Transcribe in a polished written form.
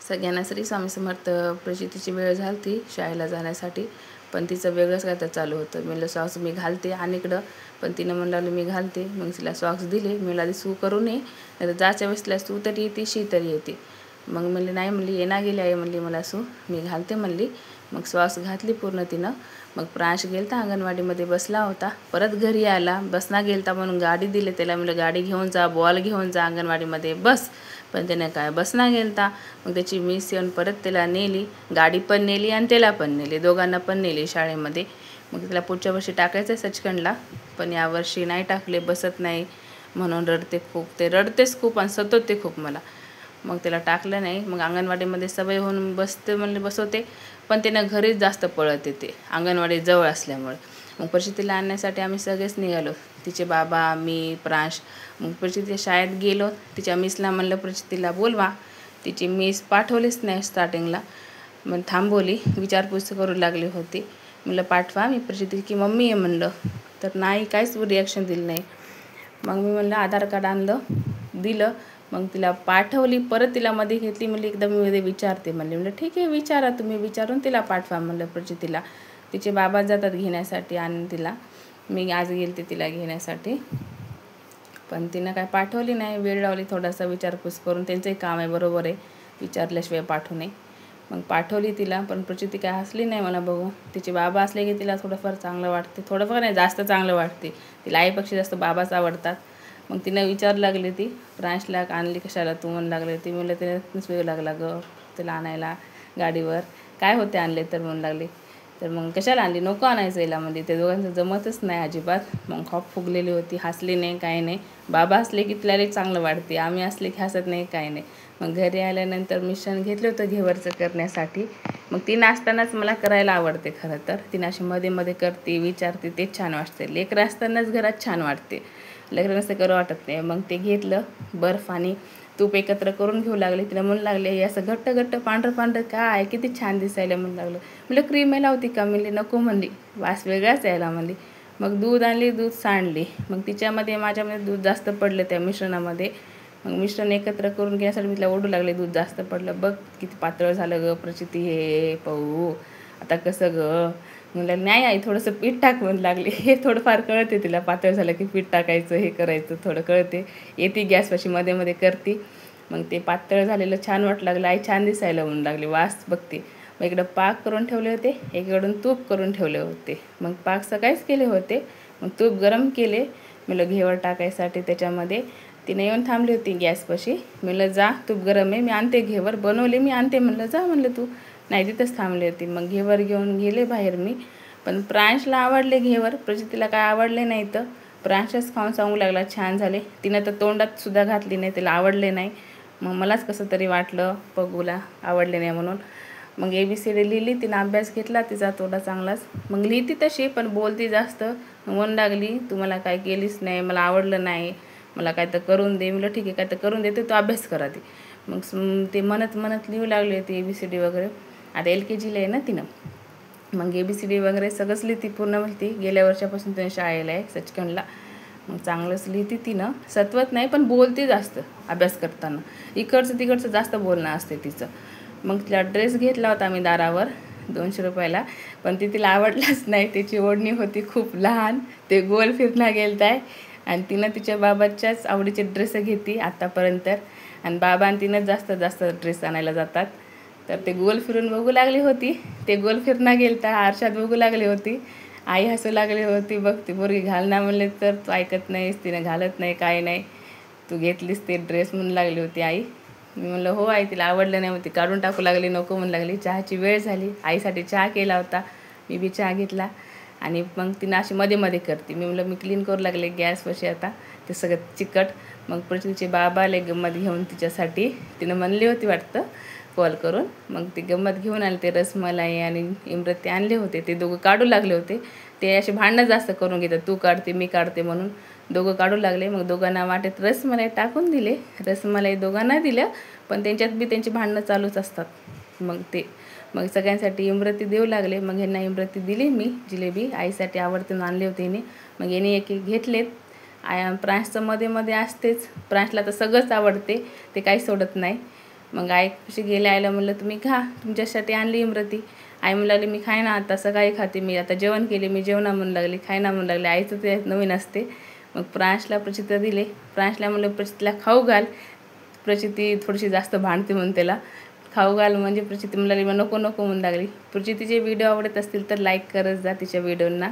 सगळ्यांना श्री स्वामी समर्थ. प्रचितीची वेळ झाली ती शाळेला जाण्यासाठी, पण तिचं वेगळंच काय तर चालू होतं. मी म्हणलं सॉक्स मी घालते आणि इकडं, पण तिनं म्हणलं मी घालते. मग तिला सॉक्स दिले. मी आधी सू करू नये, नाही तर जायच्या वेळेसला सू तरी येते, शी तरी येते. मग म्हणली नाही, म्हणली येणार गेली आहे, म्हणली मला सू मी घालते म्हणली. मग सॉक्स घातली पूर्ण तिनं. मग प्रांश गेलता अंगणवाडीमध्ये बसला होता. परत घरी आला, बसना गेलता म्हणून गाडी दिली त्याला. म्हणलं गाडी घेऊन जा, बॉल घेऊन जा अंगणवाडीमध्ये बस, पण त्याने काय बसना गेलता. मग त्याची मिस येऊन परत त्याला नेली, गाडी पण नेली आणि त्याला पण नेली, दोघांना पण नेली शाळेमध्ये. मग त्याला पुढच्या वर्षी टाकायचं आहे सचखंडला, पण यावर्षी नाही टाकले, बसत नाही म्हणून रडते खूप. ते रडतेच खूप आणि सतत खूप मला. मग त्याला टाकलं नाही. मग अंगणवाडीमध्ये सवय होऊन बसते म्हणले बसवते, पण त्यानं घरीच जास्त पळत येते अंगणवाडी जवळ असल्यामुळे. मग प्रचितीला आणण्यासाठी आम्ही सगळेच निघालो, तिचे बाबा, मी, प्रांश. मग प्रचितीच्या शाळेत गेलो. तिच्या मिसला म्हणलं प्रचितीला बोलवा. तिची मिस पाठवलीच नाही स्टार्टिंगला, मग थांबवली, विचारपूस करू लागली होती. म्हणलं पाठवा, मी प्रचितीची मम्मी आहे म्हणलं, तर नाही, काहीच रिॲक्शन दिली नाही. मग मी म्हणलं आधार कार्ड आणलं, दिलं. मग तिला पाठवली, परत तिला मध्ये घेतली. म्हणली एकदा मी मध्ये विचारते म्हणले. म्हणलं ठीक आहे, विचारा तुम्ही, विचारून तिला पाठवा म्हणलं प्रचितीला. तिचे बाबा जातात घेण्यासाठी आणि तिला, मी आज गेलते तिला घेण्यासाठी, पण तिनं काय पाठवली नाही. वेळ लावली थोडासा विचारपूस करून, त्यांचंही काम आहे बरोबर आहे, विचारल्याशिवाय पाठवू नये. मग पाठवली तिला, पण प्रचिती काय हसली नाही मला बघू. तिचे बाबा असले की तिला थोडंफार चांगलं वाटते, थोडंफार नाही जास्त चांगलं वाटते. तिला आईपेक्षा जास्त बाबाच आवडतात. मग तिनं विचारू लागली ती प्रांशला, आणली कशाला तू म्हणू लागले. ती म्हणलं तिनेच वेळ लागला गं तिला आणायला गाडीवर, काय होते आणले तर म्हणू लागले. तर मग कशाला आणली, नको आणायचं याला म्हणजे. ते दोघांचं जमतच नाही अजिबात. मग खॉप फुगलेली होती, हसली नाही, काही नाही. बाबा असले की तिला चांगलं वाटते, आम्ही असले की हसत नाही, काही नाही. मग घरी आल्यानंतर मिश्रण घेतलं होतं घेवरचं करण्यासाठी. मग ती नाचतानाच मला करायला आवडते खरं तर. तिनं अशी मध्ये मध्ये करते, विचारते, तेच छान वाटते. लेकरं असतानाच घरात छान वाटते, लेकरं नसतं करू वाटत नाही. मग ते घेतलं, बर्फ आणि तूप एकत्र करून घेऊ लागले. तिला म्हणू लागले हे असं घट्ट घट्ट पांढरं पांढरं काय किती छान दिसायला म्हणू लागलं. म्हणलं क्रीम लावती का, म्हणली नको म्हणली, वास वेगळाच यायला म्हणली. मग दूध आणली, दूध सांडली. मग तिच्यामध्ये माझ्यामध्ये दूध जास्त पडलं त्या मिश्रणामध्ये. मग मिश्रण एकत्र करून घेण्यासाठी मी तिला ओढू लागले, दूध जास्त पडलं, बघ किती पातळ झालं गं प्रचिती, हे पाहू आता कसं गं. म्हणलं नाही आई, थोडंसं पीठ टाक म्हणू लागले. हे थोडंफार कळते तिला, पातळ झालं की पीठ टाकायचं, हे करायचं थोडं कळते. येते गॅसपाशी मध्ये मध्ये करते. मग ते पातळ झालेलं छान वाटू लागलं, आई छान दिसायला म्हणू लागले, वास बघते. मग इकडं पाक करून ठेवले होते, एकीकडून तूप करून ठेवले होते. मग पाक सकाळीच केले होते. मग तूप गरम केले, म्हणलं घेवर टाकायसाठी त्याच्यामध्ये. तिने येऊन थांबली होती गॅसपाशी. म्हणलं जा, तूप गरम आहे, मी आणते घेवर, बनवले मी आणते म्हणलं, जा म्हणलं तू. नाही तिथंच थांबली होती. मग घेवर घेऊन गेले बाहेर मी. पण प्रांशला आवडले घेवर, प्रचितीला काय आवडले नाही. तर प्रांशच खाऊन सांगू लागला छान झाले. तिनं तर तोंडात सुद्धा घातली नाही, तिला आवडले नाही. मग मलाच कसं तरी वाटलं पगूला आवडले नाही म्हणून. मग ABCD लिहिली, तिनं अभ्यास घेतला तिचा थोडा चांगलाच. मग लिहिती तशी, पण बोलती जास्त. म्हणू लागली तू मला काय केलीच नाही, मला आवडलं नाही, मला काय तर करून दे. म्हणलं ठीक आहे, काय तर करून देते, तो अभ्यास करा ती. मग ते म्हणत म्हणत लिहू लागली होती ABCD वगैरे. आता LKGला आहे ना तिनं. मग ABCD वगैरे सगळंच लिहिती, पूर्ण म्हणती. गेल्या वर्षापासून तिने शाळेला आहे सचखंडला. मग चांगलंच लिहिती तिनं, सत्वत नाही, पण बोलती जास्त अभ्यास करताना. इकडचं तिकडचं जास्त बोलणं असते तिचं. मग तिला ड्रेस घेतला होता आम्ही दारावर 200 रुपयाला, पण ती तिला आवडलाच नाही. त्याची ओढणी होती खूप लहान, ते गोल फिरणं गेलं आहे. आणि तिनं तिच्या बाबाच्याच आवडीचे ड्रेस घेते आत्तापर्यंत. आणि बाबा आणि तिनं जास्त जास्त ड्रेस आणायला जातात. तर ते गोल फिरून बघू लागली होती, ते गोल फिरणं गेलं तर आरशात बघू लागली होती. आई हसू लागली होती, बघ ती पोरगी घालना म्हणले तर तू ऐकत नाहीस, तिने घालत नाही, काय नाही, तू घेतलीस ते ड्रेस म्हणून लागली होती आई. मी म्हणलं हो आई, तिला आवडलं नाही होती, काढून टाकू लागली, नको म्हणू लागली. चहाची वेळ झाली, आईसाठी चहा केला होता, मी बी चहा घेतला. आणि मग तिनं अशी मध्ये मध्ये करते. मी म्हणलं मी क्लीन करू लागले गॅसपाशी आता ते सगळं चिकट. मग प्रचितीचे बाबा आले गंमत घेऊन तिच्यासाठी, तिनं म्हणली होती वाटतं कॉल करून. मग ते गंमत घेऊन आले, ते रसमलाई आणि इमरती आणले होते. ते दोघं काढू लागले होते. ते असे भांडणं जास्त करून घेतात, तू काढते मी काढते म्हणून. दोघं काढू लागले. मग दोघांना वाटेत रसमलाई टाकून दिले, रसमलाई दोघांना दिलं, पण त्यांच्यात बी त्यांची भांडणं चालूच असतात. मग सगळ्यांसाठी इमरती देऊ लागले. मग ह्यांना इमरती दिली मी, जिलेबी आईसाठी आवडते आणले होते हिने. मग याने एक एक घेतलेत. प्रांशचं मध्ये मध्ये असतेच, प्रांशला तर सगळंच आवडते, ते काही सोडत नाही. मग आई कशी गेले, आईला म्हणलं तुम्ही खा, तुमच्यासाठी आणली इमरती. आई म्हणू लागली मी खाय ना, आता सकाळी खाते मी, आता जेवण केले मी, जेवणा म्हणू लागली, खाय ना म्हणू लागली. आईचं ते नवीन असते. मग प्रांशला प्रचितीला दिले. प्रांशला म्हणलं प्रचितीला खाऊ घाल. प्रचिती थोडीशी जास्त भांडते म्हणून त्याला खाऊ घाल म्हणजे प्रचिती म्हणू लागली मग नको नको म्हणू लागली. प्रचितीचे व्हिडिओ आवडत असतील तर लाईक करत जा तिच्या व्हिडिओंना.